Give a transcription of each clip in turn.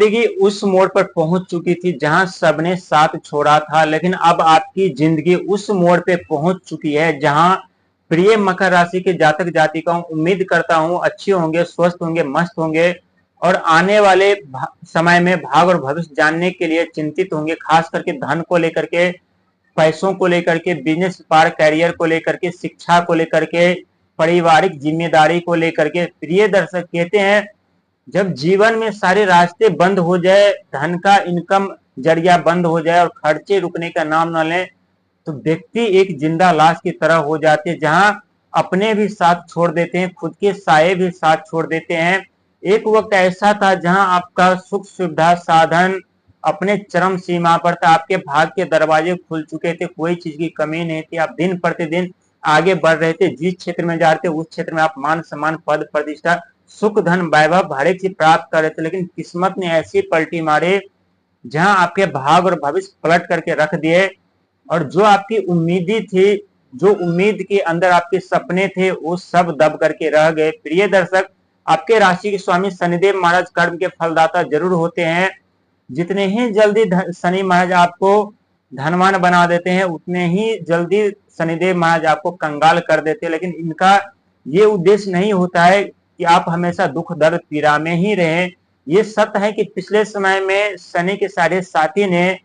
जिंदगी उस मोड़ पर पहुंच चुकी थी जहां सबने साथ छोड़ा था, लेकिन अब आपकी जिंदगी उस मोड़ पे पहुंच चुकी है जहां प्रिय मकर राशि के जातक जातिकाओं, उम्मीद करता हूं अच्छे होंगे, स्वस्थ होंगे, मस्त होंगे और आने वाले समय में भाग और भविष्य जानने के लिए चिंतित होंगे, खास करके धन को लेकर के, पैसों को लेकर के, बिजनेस व्यापार, कैरियर को लेकर के, शिक्षा को लेकर के, पारिवारिक जिम्मेदारी को लेकर के। प्रिय दर्शक, कहते हैं जब जीवन में सारे रास्ते बंद हो जाए, धन का इनकम जरिया बंद हो जाए और खर्चे रुकने का नाम न लें, तो व्यक्ति एक जिंदा लाश की तरह हो जाते हैं, जहां अपने भी साथ छोड़ देते हैं, खुद के साये भी साथ छोड़ देते हैं। एक वक्त ऐसा था जहां आपका सुख सुविधा साधन अपने चरम सीमा पर था, आपके भाग के दरवाजे खुल चुके थे, कोई चीज की कमी नहीं थी, आप दिन प्रतिदिन आगे बढ़ रहे थे, जिस क्षेत्र में जा रहे थे उस क्षेत्र में आप मान सम्मान, पद प्रतिष्ठा, सुख धन वैभव हर एक चीज प्राप्त कर रहे थे। लेकिन किस्मत ने ऐसी पलटी मारे जहां आपके भाग और भविष्य पलट करके रख दिए, और जो आपकी उम्मीदी थी, जो उम्मीद के अंदर आपके सपने थे, वो सब दब करके रह गए। प्रिय दर्शक, आपके राशि के स्वामी शनिदेव महाराज कर्म के फलदाता जरूर होते हैं। जितने ही जल्दी शनि महाराज आपको धनवान बना देते हैं, उतने ही जल्दी शनिदेव महाराज आपको कंगाल कर देते हैं। लेकिन इनका ये उद्देश्य नहीं होता है कि आप हमेशा दुख दर्द पीड़ा में ही रहें। ये सत्य है कि पिछले समय में शनि के साढ़े साथी ने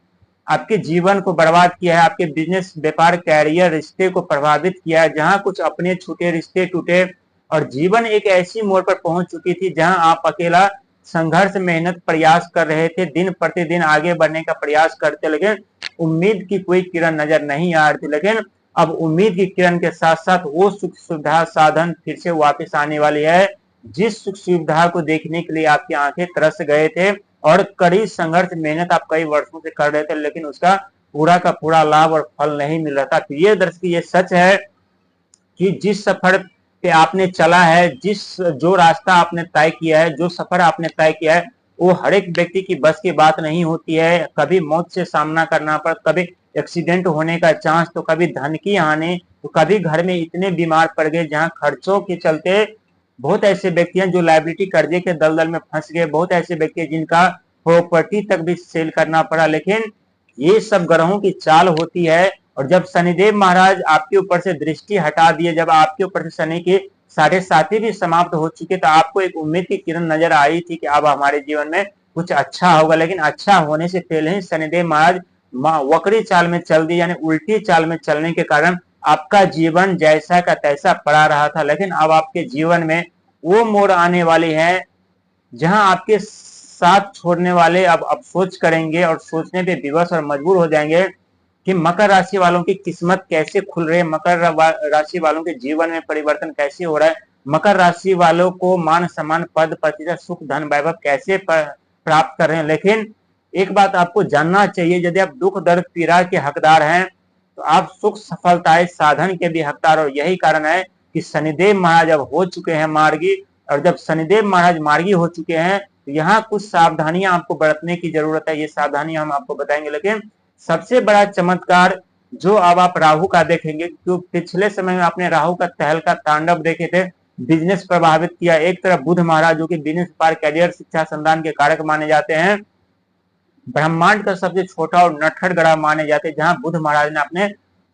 आपके जीवन को बर्बाद किया है, आपके बिजनेस, व्यापार, कैरियर, रिश्ते को प्रभावित किया है, जहां कुछ अपने छूटे, रिश्ते टूटे और जीवन एक ऐसी मोड़ पर पहुंच चुकी थी जहां आप अकेला संघर्ष, मेहनत, प्रयास कर रहे थे, दिन प्रतिदिन आगे बढ़ने का प्रयास करते, लेकिन उम्मीद की कोई किरण नजर नहीं आ रही थी। लेकिन अब उम्मीद की किरण के साथ साथ वो सुख सुविधा साधन फिर से वापस आने वाली है, जिस सुख सुविधा को देखने के लिए आपकी आंखें तरस गए थे और कड़ी संघर्ष, मेहनत आप कई वर्षों से कर रहे थे, लेकिन उसका पूरा का पूरा लाभ और फल नहीं मिल रहा था। प्रिय दर्शक, ये सच है कि जिस सफर पे आपने चला है, जो रास्ता आपने तय किया है, जो सफर आपने तय किया है, वो हर एक व्यक्ति की बस की बात नहीं होती है। कभी मौत से सामना करना पड़, कभी एक्सीडेंट होने का चांस, तो कभी धन की हानि, तो कभी घर में इतने बीमार पड़ गए जहां खर्चों के चलते बहुत ऐसे व्यक्ति हैं जो लायबिलिटी कर्जे के दलदल में फंस गए, बहुत ऐसे व्यक्ति हैं जिनका प्रॉपर्टी तक भी सेल करना पड़ा। लेकिन ये सब ग्रहों की चाल होती है, और जब शनिदेव महाराज आपके ऊपर से दृष्टि हटा दिए, जब आपके ऊपर से शनि के साढ़े साथी भी समाप्त हो चुके, तो आपको एक उम्मीद की किरण नजर आई थी कि अब हमारे जीवन में कुछ अच्छा होगा। लेकिन अच्छा होने से पहले ही शनिदेव महाराज वक्री चाल में चल दी, यानी उल्टी चाल में चलने के कारण आपका जीवन जैसा का तैसा पड़ा रहा था। लेकिन अब आपके जीवन में वो मोड़ आने वाली है जहां आपके साथ छोड़ने वाले अब अफसोस करेंगे और सोचने पे विवश और मजबूर हो जाएंगे कि मकर राशि वालों की किस्मत कैसे खुल रही है, मकर राशि वालों के जीवन में परिवर्तन कैसे हो रहा है, मकर राशि वालों को मान सम्मान, पद प्रतिष्ठा, सुख धन वैभव कैसे प्राप्त कर रहे हैं। लेकिन एक बात आपको जानना चाहिए, यदि आप दुख दर्द पीड़ा के हकदार हैं, तो आप सुख सफलताएं साधन के भी हकदार, और यही कारण है कि शनिदेव महाराज अब हो चुके हैं मार्गी। और जब शनिदेव महाराज मार्गी हो चुके हैं, तो यहाँ कुछ सावधानियां आपको बरतने की जरूरत है। ये सावधानियां हम आपको बताएंगे। लेकिन सबसे बड़ा चमत्कार जो अब आप राहु का देखेंगे, क्यों पिछले समय में आपने राहु का तहलका तांडव देखे थे, बिजनेस प्रभावित किया। एक तरफ बुध महाराज जो कि बिजनेस, व्यापार, कैरियर, शिक्षा, संतान के कारक माने जाते हैं, ब्रह्मांड का सबसे छोटा और नटखट ग्रह माने जाते हैं, जहां बुध महाराज ने अपने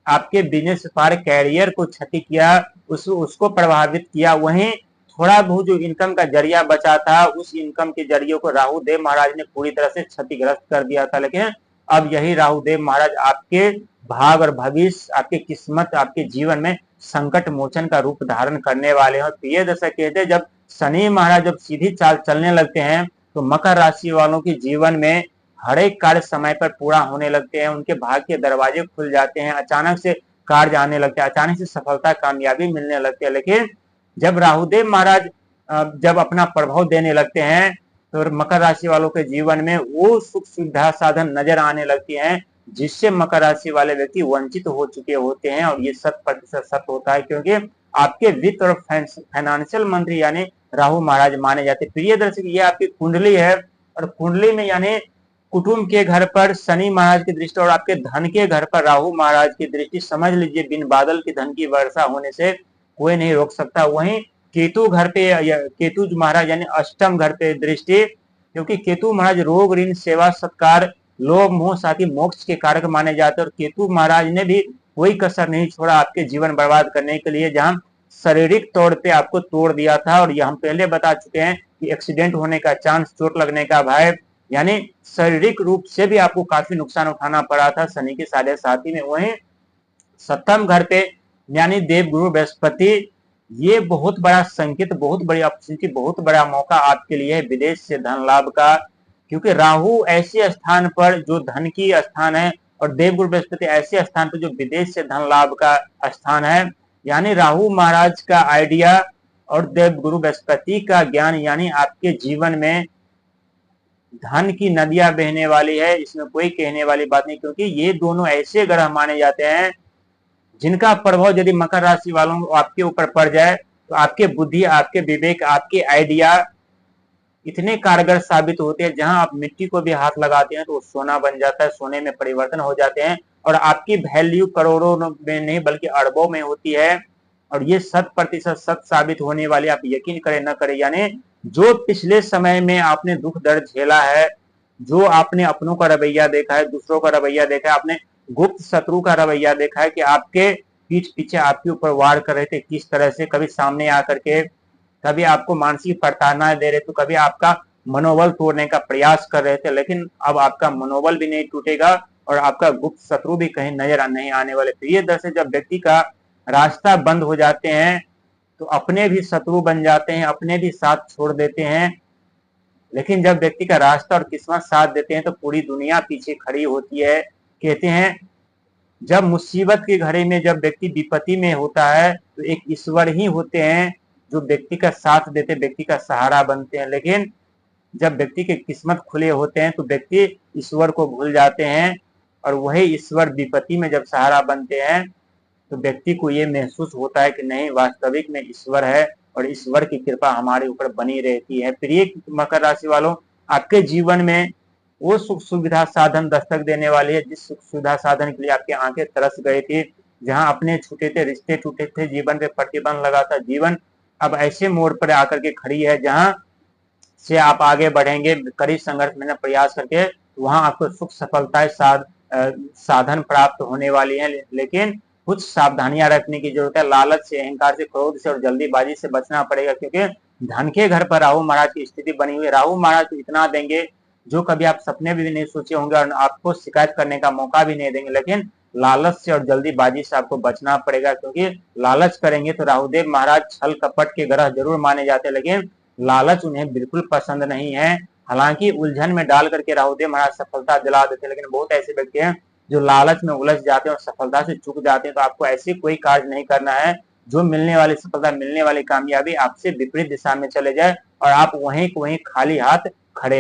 आपके बिजनेस, व्यापार, कैरियर को क्षति किया, उसको प्रभावित किया। वहीं थोड़ा बहुत जो इनकम का जरिया बचा था, उस इनकम के जरिए को राहु देव महाराज ने पूरी तरह से क्षतिग्रस्त कर दिया था। लेकिन अब यही राहु देव महाराज आपके भाग और भविष्य, आपकी किस्मत, आपके जीवन में संकट मोचन का रूप धारण करने वाले हैं। प्रिय दर्शक, कहते हैं जब शनि महाराज जब सीधी चाल चलने लगते हैं, तो मकर राशि वालों के जीवन में हर एक कार्य समय पर पूरा होने लगते हैं, उनके भाग्य के दरवाजे खुल जाते हैं, अचानक से कार्य आने लगते हैं, अचानक से सफलता, कामयाबी मिलने लगती है। लेकिन जब राहुदेव महाराज जब अपना प्रभाव देने लगते हैं, तो मकर राशि वालों के जीवन में वो सुख सुविधा साधन नजर आने लगती हैं, जिससे मकर राशि वाले व्यक्ति वंचित हो चुके होते हैं। और ये 100% सत्य होता है, क्योंकि आपके वित्त और फाइनेंशियल मंत्री यानी राहु महाराज माने जाते हैं। प्रिय दर्शक, ये आपकी कुंडली है, और कुंडली में यानी कुटुंब के घर पर शनि महाराज की दृष्टि और आपके धन के घर पर राहु महाराज की दृष्टि, समझ लीजिए बिन बादल की धन की वर्षा होने से कोई नहीं रोक सकता। वहीं केतु घर पे, केतु महाराज यानी अष्टम घर पे दृष्टि, क्योंकि केतु महाराज रोग, ऋण, सेवा, सत्कार, लोभ, मोह, साथ ही मोक्ष के कारक माने जाते हैं। और केतु महाराज ने भी कोई कसर नहीं छोड़ा आपके जीवन बर्बाद करने के लिए, जहां शारीरिक तौर पे आपको तोड़ दिया था। और ये हम पहले बता चुके हैं कि एक्सीडेंट होने का चांस, चोट लगने का भय, यानी शारीरिक रूप से भी आपको काफी नुकसान उठाना पड़ा था शनि के साढ़े साथी में। वहीं सप्तम घर पे यानी देव गुरु बृहस्पति, ये बहुत बड़ा संकेत, बहुत बड़ी अपॉर्चुनिटी, बहुत बड़ा मौका आपके लिए है विदेश से धन लाभ का। क्योंकि राहु ऐसे स्थान पर जो धन की स्थान है, और देवगुरु बृहस्पति ऐसे स्थान पर जो विदेश से धन लाभ का स्थान है। यानी राहु महाराज का आइडिया और देवगुरु बृहस्पति का ज्ञान, यानी आपके जीवन में धन की नदियां बहने वाली है, इसमें कोई कहने वाली बात नहीं। क्योंकि ये दोनों ऐसे ग्रह माने जाते हैं जिनका प्रभाव यदि मकर राशि वालों आपके ऊपर पड़ जाए तो आपके बुद्धि, आपके विवेक, आपके आइडिया इतने कारगर साबित होते हैं। जहां आप मिट्टी को भी हाथ लगाते हैं तो सोना बन जाता है, सोने में परिवर्तन हो जाते हैं। और आपकी वैल्यू करोड़ों में नहीं बल्कि अरबों में होती है। और ये 100% सत्य साबित होने वाली, आप यकीन करें न करें। यानी जो पिछले समय में आपने दुख दर्द झेला है, जो आपने अपनों का रवैया देखा है, दूसरों का रवैया देखा है, आपने गुप्त शत्रु का रवैया देखा है कि आपके पीठ पीछे आपके ऊपर वार कर रहे थे किस तरह से, कभी सामने आकर के, कभी आपको मानसिक प्रताड़ना दे रहे थे, कभी आपका मनोबल तोड़ने का प्रयास कर रहे थे। लेकिन अब आपका मनोबल भी नहीं टूटेगा और आपका गुप्त शत्रु भी कहीं नजर नहीं आने वाले। प्रिय दर्शक, जब व्यक्ति का रास्ता बंद हो जाते हैं तो अपने भी शत्रु बन जाते हैं, अपने भी साथ छोड़ देते हैं। लेकिन जब व्यक्ति का रास्ता और किस्मत साथ देते हैं तो पूरी दुनिया पीछे खड़ी होती है। कहते हैं जब मुसीबत की घड़ी में, जब व्यक्ति विपत्ति में होता है तो एक ईश्वर ही होते हैं जो व्यक्ति का साथ देते, व्यक्ति का सहारा बनते हैं। लेकिन जब व्यक्ति के किस्मत खुले होते हैं तो व्यक्ति ईश्वर को भूल जाते हैं। और वही ईश्वर विपत्ति में जब सहारा बनते हैं तो व्यक्ति को ये महसूस होता है कि नहीं, वास्तविक में ईश्वर है और ईश्वर की कृपा हमारे ऊपर बनी रहती है। प्रिय मकर राशि वालों, आपके जीवन में वो सुख सुविधा साधन दस्तक देने वाली है जिस सुख सुविधा साधन के लिए आपकी आंखें तरस गई थी, जहां अपने छूटे थे, रिश्ते टूटे थे, जीवन पे प्रतिबंध लगा था। जीवन अब ऐसे मोड़ पर आकर के खड़ी है जहां से आप आगे बढ़ेंगे कड़ी संघर्ष में प्रयास करके, वहां आपको सुख सफलताएं साधन प्राप्त होने वाली है। लेकिन कुछ सावधानियां रखने की जरूरत है। लालच से, अहंकार से, क्रोध से और जल्दीबाजी से बचना पड़ेगा। क्योंकि धन के घर पर राहु महाराज की स्थिति बनी हुई है। राहु महाराज तो इतना देंगे जो कभी आप सपने भी नहीं सोचे होंगे और आपको शिकायत करने का मौका भी नहीं देंगे। लेकिन लालच से और जल्दीबाजी से आपको बचना पड़ेगा। क्योंकि लालच करेंगे तो राहुदेव महाराज छल कपट के ग्रह जरूर माने जाते हैं, लेकिन लालच उन्हें बिल्कुल पसंद नहीं है। हालांकि उलझन में डाल करके राहुदेव महाराज सफलता दिला देते हैं, लेकिन बहुत ऐसे व्यक्ति हैं जो लालच में उलझ जाते हैं और सफलता से चूक जाते हैं। तो आपको ऐसी कोई कार्य नहीं करना है जो मिलने वाली सफलता, मिलने वाली कामयाबी आपसे विपरीत दिशा में चले जाए और आप वहीं को वहीं खाली हाथ